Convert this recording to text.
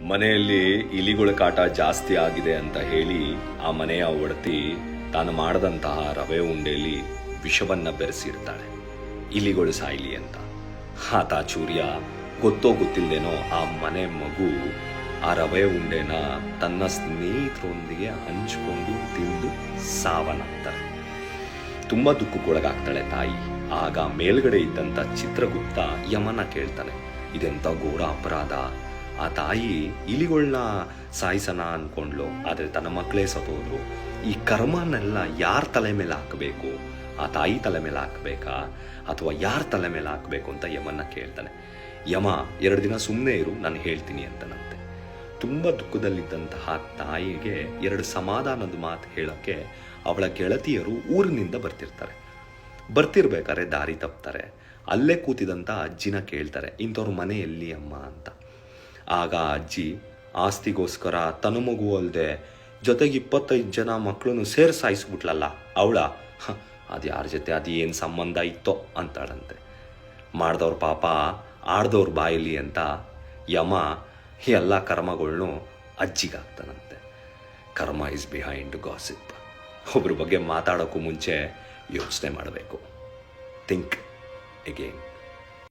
ಮನೆಯಲ್ಲಿ ಇಲಿಗಳ ಕಾಟ ಜಾಸ್ತಿ ಆಗಿದೆ ಅಂತ ಹೇಳಿ ಆ ಮನೆಯ ಒಡತಿ ತಾನು ಮಾಡದಂತಹ ರವೆ ಉಂಡೆಯಲ್ಲಿ ವಿಷವನ್ನ ಬೆರೆಸಿರ್ತಾಳೆ, ಇಲಿಗಳು ಸಾಯ್ಲಿ ಅಂತ. ಆತ ಚೂರ್ಯ ಗೊತ್ತೋ ಗೊತ್ತಿಲ್ಲದೇನೋ ಆ ಮನೆ ಮಗು ಆ ರವೆ ಉಂಡೆನ ತನ್ನ ಸ್ನೇಹಿತರೊಂದಿಗೆ ಹಂಚಿಕೊಂಡು ತಿಂದು ಸಾವನ್ನಪ್ತಾರೆ. ತುಂಬಾ ದುಃಖಕ್ಕೊಳಗಾಗ್ತಾಳೆ ತಾಯಿ. ಆಗ ಮೇಲ್ಗಡೆ ಇದ್ದಂತ ಚಿತ್ರಗುಪ್ತ ಯಮನ ಕೇಳ್ತಾನೆ, ಇದೆಂತ ಘೋರ ಅಪರಾಧ. ಆ ತಾಯಿ ಇಲಿಗಳನ್ನ ಸಾಯಿಸನ ಅನ್ಕೊಂಡ್ಲು, ಆದ್ರೆ ತನ್ನ ಮಕ್ಕಳೇ ಸತ್ತೋದ್ರು. ಈ ಕರ್ಮನೆಲ್ಲ ಯಾರ ತಲೆ ಮೇಲೆ ಹಾಕಬೇಕು? ಆ ತಾಯಿ ತಲೆ ಮೇಲೆ ಹಾಕಬೇಕಾ ಅಥವಾ ಯಾರ ತಲೆ ಮೇಲೆ ಹಾಕಬೇಕು ಅಂತ ಯಮನ್ನ ಕೇಳ್ತಾನೆ. ಯಮ 2 ದಿನ ಸುಮ್ಮನೆ ಇರು, ನಾನು ಹೇಳ್ತೀನಿ ಅಂತನಂತೆ. ತುಂಬ ದುಃಖದಲ್ಲಿದ್ದಂತಹ ತಾಯಿಗೆ 2 ಸಮಾಧಾನದ ಮಾತು ಹೇಳೋಕ್ಕೆ ಅವಳ ಗೆಳತಿಯರು ಊರಿನಿಂದ ಬರ್ತಿರ್ಬೇಕಾದ್ರೆ ದಾರಿ ತಪ್ತಾರೆ. ಅಲ್ಲೇ ಕೂತಿದಂಥ ಅಜ್ಜಿನ ಕೇಳ್ತಾರೆ, ಇಂಥವ್ರ ಮನೆ ಎಲ್ಲಿ ಅಮ್ಮ ಅಂತ. ಆಗ ಅಜ್ಜಿ ಆಸ್ತಿಗೋಸ್ಕರ ತನ್ನ ಮಗು ಅಲ್ಲದೆ ಜೊತೆಗೆ 25 ಜನ ಮಕ್ಕಳನ್ನು ಸೇರಿ ಸಾಯಿಸ್ಬಿಟ್ಲಲ್ಲ ಅವಳ, ಅದು ಯಾರ ಜೊತೆ ಅದು ಏನು ಸಂಬಂಧ ಇತ್ತೋ ಅಂತಾಳಂತೆ. ಮಾಡ್ದವ್ರ ಪಾಪ ಆಡ್ದವ್ರ ಬಾಯಿಲಿ ಅಂತ ಯಮ ಎಲ್ಲ ಕರ್ಮಗಳ್ನು ಅಜ್ಜಿಗಾಗ್ತಾನಂತೆ. ಕರ್ಮ ಇಸ್ ಬಿಹೈಂಡ್ ಗಾಸಿಪ್. ಒಬ್ರ ಬಗ್ಗೆ ಮಾತಾಡೋಕ್ಕೂ ಮುಂಚೆ ಯೋಚನೆ ಮಾಡಬೇಕು. Think again.